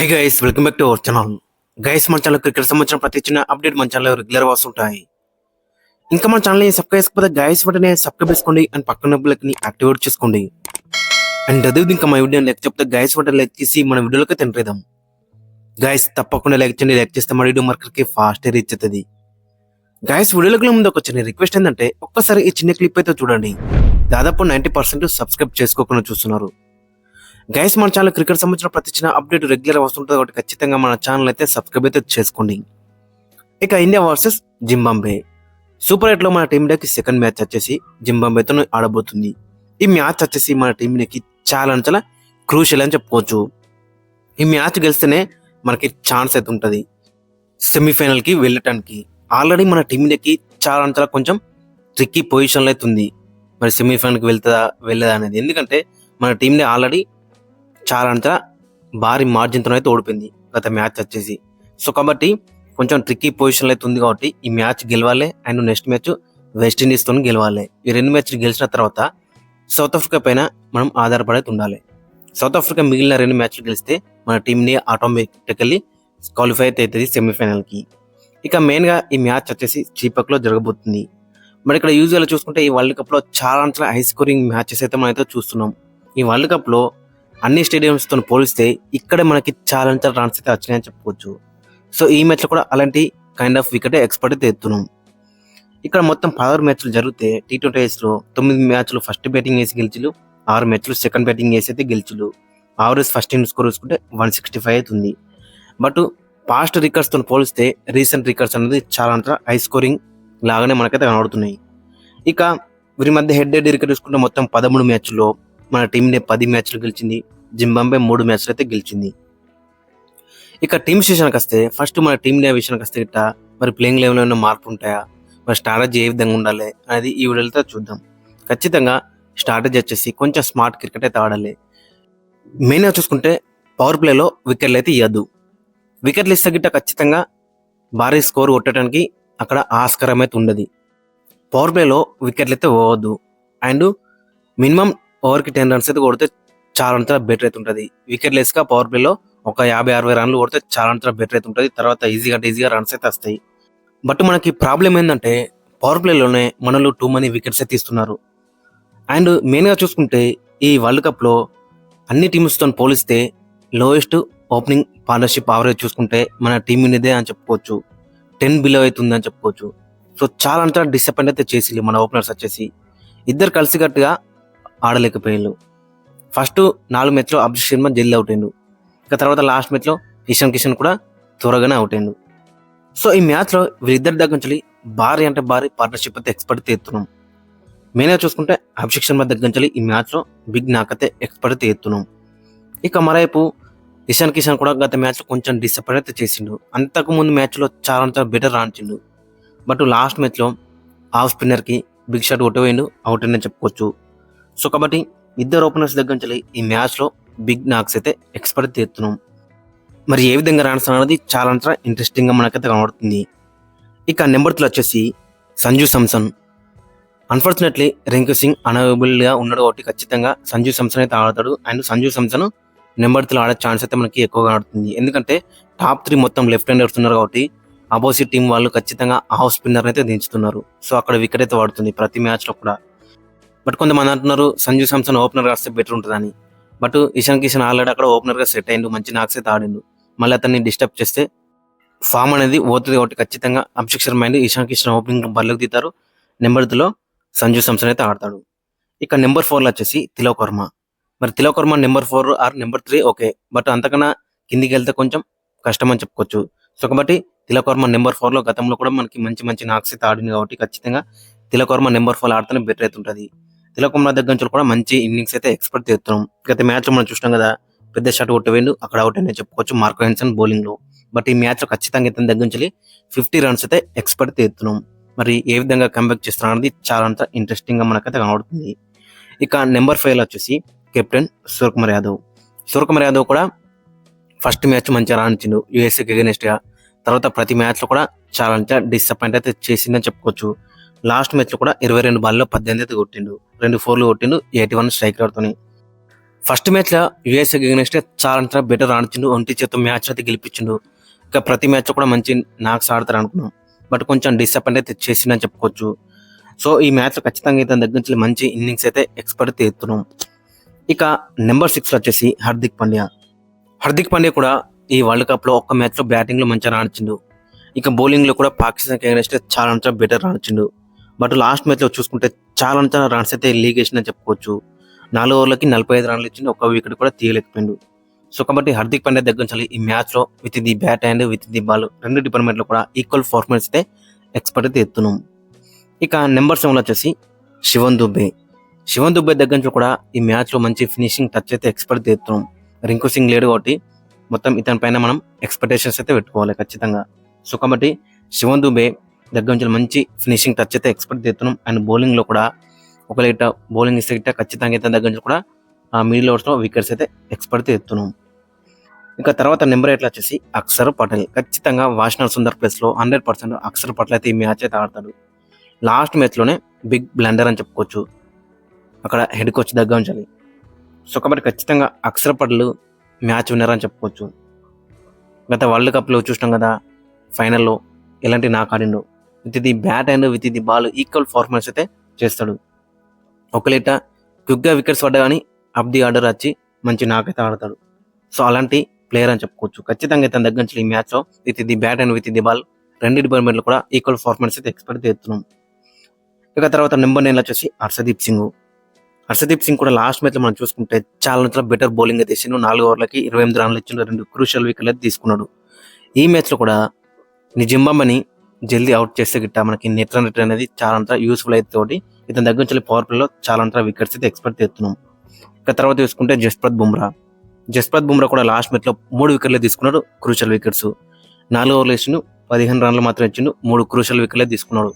Hi guys, welcome back to our channel. Guys, మన channel cricket సంబంధించిన ప్రతి చిన్న అప్డేట్ మన ఛానల్ రెగ్యులర్ వస్తుంటాయి. ఇంకా మన ఛానల్ సబ్స్క్రైబ్ చేసుకోకపోతే గైస్ వెంటనే సబ్స్క్రైబ్ చేసుకోండి అండ్ పక్కన బెల్ ని యాక్టివేట్ చేసుకోండి. అండ్ అదే ఇంకా మా వీడియో లైక్ చెప్తే గైస్ వెంటనే లైక్ చేసి మన వీడియోలోకి తింటేద్దాం. గైస్ తప్పకుండా లైక్ చేయండి, లైక్ చేస్తే మన వీడియో మార్కెట్కి ఫాస్ట్ రీచ్ అవుతుంది. గైస్ వీడియోలోకి ముందు ఒక చిన్న రిక్వెస్ట్ ఏంటంటే ఒక్కసారి ఈ చిన్న క్లిప్ అయితే చూడండి. దాదాపు 90% సబ్స్క్రైబ్ చేసుకోకుండా చూస్తున్నారు. గైస్, మన ఛానల్ క్రికెట్ సంబంధించిన ప్రతి చిన్న అప్డేట్ రెగ్యులర్ వస్తుంటుంది కాబట్టి ఖచ్చితంగా మన ఛానల్ అయితే సబ్స్క్రైబ్ అయితే చేసుకోండి. ఇక ఇండియా వర్సెస్ జింబాబ్వే సూపర్ 8లో మన టీమిండియాకి సెకండ్ మ్యాచ్ వచ్చేసి జింబాబ్వేతో ఆడబోతుంది. ఈ మ్యాచ్ వచ్చేసి మన టీంకి చాలా క్రూషియల్ అని చెప్పుకోవచ్చు. ఈ మ్యాచ్ గెలిస్తేనే మనకి ఛాన్స్ అయితే ఉంటుంది సెమీఫైనల్కి వెళ్ళటానికి. ఆల్రెడీ మన టీండియాకి చాలా కొంచెం ట్రిక్కీ పొజిషన్లో అయితే ఉంది. మరి సెమీఫైనల్కి వెళ్ళదా అనేది, ఎందుకంటే మన టీంని ఆల్రెడీ చాలా భారీ మార్జిన్తో అయితే ఓడిపోయింది గత మ్యాచ్ వచ్చేసి. సో కాబట్టి కొంచెం ట్రిక్కీ పొజిషన్లో అయితే ఉంది కాబట్టి ఈ మ్యాచ్ గెలవాలి అండ్ నెక్స్ట్ మ్యాచ్ వెస్టిండీస్తో గెలవాలి. ఈ 2 మ్యాచ్లు గెలిచిన తర్వాత సౌత్ ఆఫ్రికా పైన మనం ఆధారపడైతే ఉండాలి. సౌత్ ఆఫ్రికా మిగిలిన 2 మ్యాచ్లు గెలిస్తే మన టీంని ఆటోమేటికల్లీ క్వాలిఫై అయితే అవుతుంది సెమీఫైనల్కి. ఇక మెయిన్గా ఈ మ్యాచ్ వచ్చేసి చీపక్లో జరగబోతుంది. మరి ఇక్కడ యూజువల్గా చూసుకుంటే ఈ వరల్డ్ కప్లో చాలా హై స్కోరింగ్ మ్యాచెస్ అయితే మనం అయితే చూస్తున్నాం. ఈ వరల్డ్ కప్లో అన్ని స్టేడియంస్తో పోలిస్తే ఇక్కడే మనకి చాలా రన్స్ అయితే వచ్చినాయని చెప్పుకోవచ్చు. సో ఈ మ్యాచ్లో కూడా అలాంటి కైండ్ ఆఫ్ వికెట్ ఎక్స్పర్ట్ అయితే ఎత్తున్నాం. ఇక్కడ మొత్తం 16 మ్యాచ్లు జరిగితే T20లో 9 మ్యాచ్లు ఫస్ట్ బ్యాటింగ్ వేసి గెలిచిలు, 6 మ్యాచ్లు సెకండ్ బ్యాటింగ్ వేసి అయితే గెలిచిలు. యావరేజ్ ఫస్ట్ ఇన్నింగ్స్ స్కోర్ చూసుకుంటే 165 అవుతుంది. బట్ పాస్ట్ రికార్డ్స్తో పోలిస్తే రీసెంట్ రికార్డ్స్ అనేది చాలా హై స్కోరింగ్ లాగానే మనకైతే కనబడుతున్నాయి. ఇక వీరి మధ్య హెడ్ రికార్డ్ చూసుకుంటే మొత్తం 13 మ్యాచ్ల్లో మన టీంని 10 మ్యాచ్లు గెలిచింది, జింబాబ్వే 3 మ్యాచ్లు అయితే గెలిచింది. ఇక టీమ్స్ విషయానికి వస్తే ఫస్ట్ మన టీం విషయానికి వస్తే ఇట్లా మరి ప్లేయింగ్ లెవెల్లో ఏమైనా మార్పు ఉంటాయా, మరి స్ట్రాటజీ ఏ విధంగా ఉండాలి అనేది ఈ వీడియోతో చూద్దాం. ఖచ్చితంగా స్ట్రాటజీ వచ్చేసి కొంచెం స్మార్ట్ క్రికెట్ అయితే ఆడాలి. మెయిన్గా చూసుకుంటే పవర్ ప్లేలో వికెట్లు అయితే ఇవ్వద్దు. వికెట్లు ఇస్తే గిట్ట ఖచ్చితంగా భారీ స్కోర్ కొట్టడానికి అక్కడ ఆస్కారం అయితే ఉండదు. పవర్ ప్లేలో వికెట్లు అయితే పోవద్దు అండ్ మినిమం ఓవర్కి 10 రన్స్ అయితే కొడితే చాలా బెటర్ అయితే ఉంటుంది. వికెట్ లెస్గా పవర్ ప్లేలో ఒక 50-60 రన్లు కొడితే చాలా బెటర్ అయితే ఉంటుంది. తర్వాత ఈజీగా రన్స్ అయితే వస్తాయి. బట్ మనకి ప్రాబ్లం ఏంటంటే పవర్ ప్లేలోనే మనలో టూ మనీ వికెట్స్ అయితే ఇస్తున్నారు. అండ్ మెయిన్గా చూసుకుంటే ఈ వరల్డ్ కప్లో అన్ని టీమ్స్తో పోలిస్తే లోయెస్ట్ ఓపెనింగ్ పార్ట్నర్షిప్ యావరేజ్ చూసుకుంటే మన టీం ఇదే అని చెప్పుకోవచ్చు. 10 బిలో అవుతుంది అని చెప్పుకోవచ్చు. సో చాలా డిసప్పాయింట్ అయితే చేసి మన ఓపెనర్స్ వచ్చేసి ఇద్దరు కలిసికట్టుగా ఆడలేకపోయారు. ఫస్ట్ 4 మ్యాచ్లో అభిషేక్ శర్మ జల్దీ అవుట్ అయ్యిండు. ఇక తర్వాత లాస్ట్ మ్యాచ్లో ఇషాన్ కిషన్ కూడా త్వరగానే అవుట్ అయ్యిండు. సో ఈ మ్యాచ్లో వీరిద్దరి దగ్గర నుంచి భారీ పార్ట్నర్షిప్ అయితే ఎక్స్పర్ట్ ఎత్తున్నాం. మెయిన్గా చూసుకుంటే అభిషేక్ శర్మ దగ్గర నుంచి ఈ మ్యాచ్లో బిగ్ నాకైతే ఎక్స్పర్ట్ ఎత్తున్నాం. ఇక మరోవైపు ఇషాన్ కిషన్ కూడా గత మ్యాచ్లో కొంచెం డిసప్పాయింట్ అయితే చేసిండు. అంతకుముందు మ్యాచ్లో చాలా బెటర్ రాణించిండు. బట్ లాస్ట్ మ్యాచ్లో హాఫ్ స్పిన్నర్కి బిగ్ షాట్ కొట్టవేయండు, అవుట్ అయిందని చెప్పుకోవచ్చు. సో కాబట్టి ఇద్దరు ఓపెనర్స్ దగ్గర నుంచి ఈ మ్యాచ్లో బిగ్ నాక్స్ అయితే ఎక్స్పర్ట్ ఎత్తున్నాం. మరి ఏ విధంగా రాణిస్తాం అనేది చాలా ఇంట్రెస్టింగ్గా మనకైతే కనబడుతుంది. ఇక నెంబర్ 3 వచ్చేసి సంజు శాంసన్. అన్ఫార్చునేట్లీ రింకు సింగ్ అనవైలబుల్గా ఉన్నాడు కాబట్టి ఖచ్చితంగా సంజు శాంసన్ అయితే ఆడతాడు. అండ్ సంజు శాంసన్ నెంబర్ 3 ఆడే ఛాన్స్ అయితే మనకి ఎక్కువగా ఆడుతుంది. ఎందుకంటే టాప్ 3 మొత్తం లెఫ్ట్ హ్యాండర్స్ ఉన్నారు కాబట్టి అపోజిట్ టీం వాళ్ళు ఖచ్చితంగా హాఫ్ స్పిన్నర్ అయితే దించుతున్నారు. సో అక్కడ వికెట్ అయితే వాడుతుంది ప్రతి మ్యాచ్లో కూడా. బట్ కొంతమంది అంటున్నారు సంజు శాంసన్ ఓపెనర్గా వస్తే బెటర్ ఉంటుందని. బట్ ఇషాన్ కిషన్ ఆల్రెడీ అక్కడ ఓపెనర్గా సెట్ అయ్యిండు, మంచి నాక్స్ అయితే ఆడిండు. మళ్ళీ అతన్ని డిస్టర్బ్ చేస్తే ఫామ్ అనేది పోతుంది కాబట్టి ఖచ్చితంగా అభిషేక్ శర్మ అండ్ ఇషాన్ కిషన్ ఓపెనింగ్ బరిలోకి దిగుతారు. నెంబర్ 3లో సంజు శాంసన్ అయితే ఆడతాడు. ఇక నెంబర్ 4లో వచ్చేసి తిలక్ వర్మ. మరి Tilak Varma number 4 or number 3 okay, but అంతకన్నా కిందికి వెళ్తే కొంచెం కష్టం అని చెప్పుకోవచ్చు. సో కాబట్టి తిలక్ వర్మ నెంబర్ 4లో గతంలో కూడా మనకి మంచి నాక్స్ అయితే ఆడింది కాబట్టి ఖచ్చితంగా తిలక్ వర్మ నెంబర్ 4 ఆడితేనే బెటర్ అయితే ఉంటుంది. తిలక్ వర్మ దగ్గర నుంచి కూడా మంచి ఇన్నింగ్స్ అయితే ఎక్స్పెక్ట్ చేస్తున్నాం. గత మ్యాచ్లో మనం చూసినాం కదా, పెద్ద షాట్ కొట్టవేండు, అక్కడ అవుట్ అయినా చెప్పుకోవచ్చు మార్కో హెన్సన్ బౌలింగ్లో. బట్ ఈ మ్యాచ్లో ఖచ్చితంగా ఇతని దగ్గర నుంచి 50 రన్స్ అయితే ఎక్స్పెక్ట్ చేస్తున్నాం. మరి ఏ విధంగా కంబ్యాక్ చేస్తున్నారు అనేది చాలా ఇంట్రెస్టింగ్గా మనకైతే కనబడుతుంది. ఇక నెంబర్ 5లో వచ్చేసి కెప్టెన్ సూర్యకుమార్ యాదవ్. సూర్యకుమార్ యాదవ్ కూడా ఫస్ట్ మ్యాచ్ మంచిగా రాణించిండు యూఎస్ఏకి అగెనిస్ట్గా. తర్వాత ప్రతి మ్యాచ్లో కూడా చాలా డిసప్పాయింట్ అయితే చేసిందని చెప్పుకోవచ్చు. లాస్ట్ మ్యాచ్లో కూడా 22 బాల్లో 18 అయితే కొట్టిండు, 2 4లు కొట్టిండు, 81 స్ట్రైక్ రేట్తోని. ఫస్ట్ మ్యాచ్లో యూఎస్ఏ అగైనెస్ట్ చాలా బెటర్ ఆడుతుండు, ఒంటి చేత మ్యాచ్ అయితే గెలిపించిండు. ఇక ప్రతి మ్యాచ్ కూడా మంచి నాక్స్ ఆడతారు అనుకున్నాం, బట్ కొంచెం డిసప్పాయింట్ అయితే చేసిందని చెప్పుకోవచ్చు. సో ఈ మ్యాచ్లో ఖచ్చితంగా ఇతని దగ్గర నుంచి మంచి ఇన్నింగ్స్ అయితే ఎక్స్పెక్ట్ చేస్తున్నాం. ఇక నెంబర్ 6 వచ్చేసి హార్దిక్ పాండ్యా కూడా ఈ వరల్డ్ కప్లో ఒక్క మ్యాచ్లో బ్యాటింగ్లో మంచిగా ఆడించిండు. ఇక బౌలింగ్లో కూడా పాకిస్తాన్కి అగైనెస్ట్ చాలా బెటర్ ఆడించిండు. బట్ లాస్ట్ మ్యాచ్లో చూసుకుంటే చాలా రన్స్ అయితే లీగ్ వేసిందని చెప్పుకోవచ్చు. 4 ఓవర్లకి 45 రన్లు ఇచ్చిండు, ఒక్క వికెట్ కూడా తీయలేకపోయిండు. సో కాబట్టి హార్దిక్ పాండ్యా దగ్గర నుంచి ఈ మ్యాచ్లో with the bat and with the ball రెండు డిపార్ట్మెంట్లో కూడా ఈక్వల్ పర్ఫార్మెన్స్ అయితే ఎక్స్పెక్ట్ అయితే ఎత్తున్నాం. ఇక నెంబర్ 7 వచ్చేసి శివన్ దుబే దగ్గర నుంచి కూడా ఈ మ్యాచ్లో మంచి ఫినిషింగ్ టచ్ అయితే ఎక్స్పెక్ట్ చేస్తున్నాం. రింకు సింగ్ లేడు కాబట్టి మొత్తం ఇతని పైన మనం ఎక్స్పెక్టేషన్స్ అయితే పెట్టుకోవాలి ఖచ్చితంగా. సో కాబట్టి శివన్ దుబే దగ్గర నుంచి మంచి ఫినిషింగ్ టచ్ అయితే ఎక్స్పెక్ట్ చేస్తున్నాం. అండ్ బౌలింగ్లో కూడా ఒకవేళ ఇట్లా బౌలింగ్ ఇస్తే ఇట్లా ఖచ్చితంగా ఇతని దగ్గర నుంచి కూడా ఆ మిడిల్ ఓవర్స్లో వికెట్స్ అయితే ఎక్స్పెక్ట్ చేస్తున్నాం. ఇంకా తర్వాత నెంబర్ 8 వచ్చేసి అక్షర్ పటేల్. ఖచ్చితంగా వాషింగ్టన్ సుందర్ ప్లేస్లో 100% అక్షర్ పటేల్ అయితే ఈ మ్యాచ్ అయితే ఆడతాడు. లాస్ట్ మ్యాచ్లోనే బిగ్ బ్లండర్ అని చెప్పుకోవచ్చు అక్కడ హెడ్ కోచ్ దగ్గర ఉంచాలి. సో కాబట్టి ఖచ్చితంగా అక్షర్ పటేల్ మ్యాచ్ విన్నర్ అని చెప్పుకోవచ్చు. గత వరల్డ్ కప్లో చూసినాం కదా, ఫైనల్లో ఎలాంటి నాక్ ఆడిండు. With the bat and with the ball equal performance అయితే చేస్తాడు. ఒకలేట క్విక్గా వికెట్స్ పడ్డా కానీ అప్ ది ఆర్డర్ వచ్చి మంచి నాక్ అయితే ఆడతాడు. సో అలాంటి ప్లేయర్ అని చెప్పుకోవచ్చు. ఖచ్చితంగా తన దగ్గర నుంచి ఈ మ్యాచ్లో with the bat and with the ball రెండు డిపార్ట్మెంట్లో కూడా ఈక్వల్ పర్ఫార్మెన్స్ అయితే ఎక్స్పెక్ట్ చేస్తున్నాం. ఇక తర్వాత నెంబర్ 9 వచ్చేసి హర్షదీప్ సింగ్ కూడా లాస్ట్ మ్యాచ్లో మనం చూసుకుంటే చాలా బెటర్ బౌలింగ్ అయితే ఇచ్చిండు. 4 ఓవర్లకి 28 రన్లు ఇచ్చిండు, 2 క్రూషియల్ వికెట్లు అయితే తీసుకున్నాడు. ఈ మ్యాచ్లో కూడా జింబాబ్వేని జల్దీ అవుట్ చేస్తే గిట్ట మనకి నెట్ రన్ రేట్ అనేది చాలా యూస్ఫుల్ అయితే తోటి ఇతని దగ్గర నుంచి పవర్ ప్లేలో చాలా వికెట్స్ అయితే ఎక్స్పెక్ట్ చేస్తున్నాం. ఇక తర్వాత చూసుకుంటే జస్ప్రీత్ బుమ్రా కూడా లాస్ట్ మ్యాచ్లో 3 వికెట్లు తీసుకున్నాడు, క్రూషియల్ వికెట్స్. 4 ఓవర్లు ఇచ్చిండు, 15 రన్లు మాత్రం ఇచ్చిండు, 3 క్రూషియల్ వికెట్లే తీసుకున్నాడు.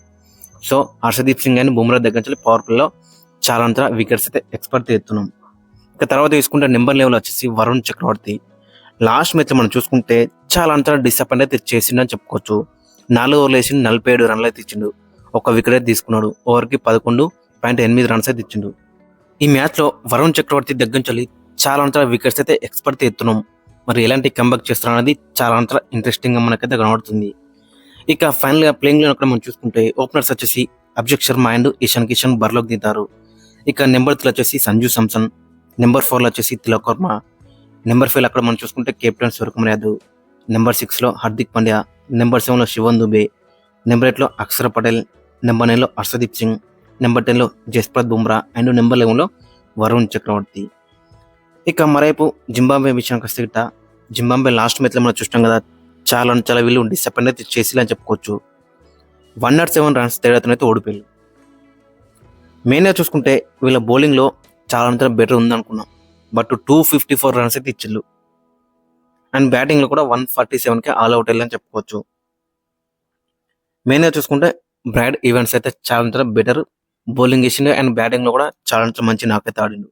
సో హర్షదీప్ సింగ్ అండ్ బుమ్రా దగ్గర నుంచి పవర్ ప్లేలో చాలా వికెట్స్ అయితే ఎక్స్పెక్ట్ చేస్తున్నాం. ఇక తర్వాత తీసుకుంటే నెంబర్ 11 వచ్చేసి వరుణ్ చక్రవర్తి. లాస్ట్ మ్యాచ్లో మనం చూసుకుంటే చాలా డిసప్పాయింట్ అయితే చేసిండని చెప్పుకోవచ్చు. 4 ఓవర్లు వేసి 47 రన్లు అయితే ఇచ్చిండు, ఒక వికెట్ అయితే తీసుకున్నాడు. ఓవర్కి 11.8 రన్స్ అయితే ఇచ్చిండు. ఈ మ్యాచ్లో వరుణ్ చక్రవర్తి దగ్గర నుంచి చాలా వికెట్స్ అయితే ఎక్స్పెక్ట్ చేస్తున్నాం. మరి ఎలాంటి కంబ్యాక్ చేస్తున్నా అనేది చాలా ఇంట్రెస్టింగ్గా మనకైతే కనబడుతుంది. ఇక ఫైనల్గా ప్లేయింగ్లో అక్కడ మనం చూసుకుంటే ఓపెనర్స్ వచ్చేసి అభిషేక్ శర్మ అండ్ ఇషాన్ కిషన్ బరిలోకి దిగుతారు. ఇక నెంబర్ 3 వచ్చేసి సంజు శాంసన్, నెంబర్ 4 వచ్చేసి తిలక్ వర్మ, నెంబర్ 5 అక్కడ మనం చూసుకుంటే కెప్టెన్ సూర్యకుమార్ యాదవ్, నెంబర్ 6లో హార్దిక్ పాండ్యా, నెంబర్ 7లో శివన్ దుబే, నెంబర్ 8లో అక్షర్ పటేల్, నెంబర్ 9లో హర్షదీప్ సింగ్, నెంబర్ 10లో జస్ప్రీత్ బుమ్రా అండ్ నెంబర్ 11లో వరుణ్ చక్రవర్తి. ఇక మరైపు జింబాబ్వే విషయానికి వస్తే గిట్ట జింబాబ్వే లాస్ట్ మ్యాచ్లో మనం చూసినాం కదా, చాలా వీళ్ళు డిసప్పాయింట్ అయితే చేసిలని చెప్పుకోవచ్చు. 107 రన్స్ తేడాతోనైతే ఓడిపోయారు. మెయిన్గా చూసుకుంటే వీళ్ళ బౌలింగ్లో చాలా బెటర్ ఉందనుకున్నాం, బట్ 254 రన్స్ అయితే ఇచ్చిళ్ళు. అండ్ బ్యాటింగ్లో కూడా 147కే ఆల్ అవుట్ అయ్యాలని చెప్పుకోవచ్చు. మెయిన్గా చూసుకుంటే బ్రాడ్ ఈవెంట్స్ అయితే చాలా బెటర్ బౌలింగ్ ఇచ్చిండు అండ్ బ్యాటింగ్లో కూడా చాలా మంచి నాకైతే ఆడిండు.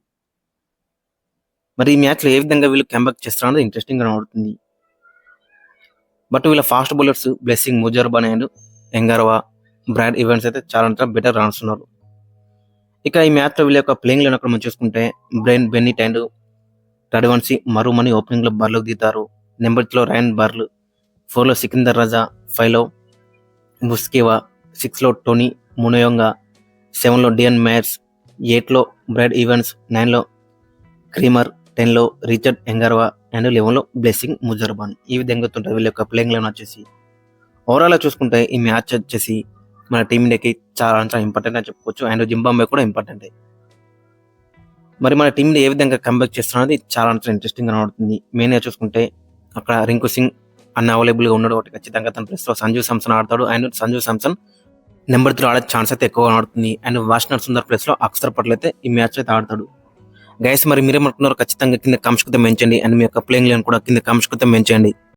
మరి ఈ మ్యాచ్లో ఏ విధంగా వీళ్ళు కంబ్యాక్ చేస్తారన్నది ఇంట్రెస్టింగ్గా కనబడుతుంది. బట్ వీళ్ళ fast bowlers Blessing Muzarabani and Ngarava, Brad Evans అయితే చాలా బెటర్ రన్స్ ఉన్నారు. ఇక ఈ మ్యాచ్లో వీళ్ళ యొక్క ప్లేయింగ్లో అక్కడ మనం చూసుకుంటే బ్రెయిన్ బెన్నిట్ అండ్ రడవన్సీ మరుమని ఓపెనింగ్లో బరిలోకి దిగుతారు. నెంబర్ 3లో రయాన్ బార్ల్, 4లో సికిందర్ రజా, 5లో బుస్కేవా, 6లో టోనీ మునయోంగా, 7లో డియన్ మేయర్స్, 8లో బ్రాడ్ ఈవెంట్స్, 9లో క్రీమర్, 10లో రిచర్డ్ ఎంగారవా అండ్ 11లో బ్లెస్సింగ్ ముజర్బాన్. ఈ విధంగా ఉంటుంది వీళ్ళ యొక్క ప్లేయింగ్లో వచ్చేసి. ఓవరాల్గా చూసుకుంటే ఈ మ్యాచ్ వచ్చేసి మన టీంకి చాలా ఇంపార్టెంట్ అని చెప్పుకోవచ్చు. అండ్ జింబాబ్వే కూడా ఇంపార్టెంటే. మరి మన టీంని ఏ విధంగా కంబ్యాక్ చేస్తున్నది చాలా ఇంట్రెస్టింగ్ కనబడుతుంది. మెయిన్గా చూసుకుంటే అక్కడ రింకు సింగ్ అవైలబుల్గా ఉన్నాడు కాబట్టి ఖచ్చితంగా తన ప్లేస్లో సంజు శాంసన్ ఆడతాడు. అండ్ సంజు శాంసన్ నెంబర్ 3 ఆడే ఛాన్స్ అయితే ఎక్కువ కనబడుతుంది. అండ్ వాషింగ్టన్ సుందర్ ప్లేస్లో అక్షర్ పటేల్ అయితే ఈ మ్యాచ్ అయితే ఆడతాడు. గైస్ మరి మీరేమనుకున్నారు ఖచ్చితంగా కింద కామెంట్స్ కింద మెన్షన్ చేయండి. అండ్ మీ యొక్క ప్లేయింగ్ లైన్ కూడా కింద కామెంట్స్ కింద మెన్షన్ చేయండి.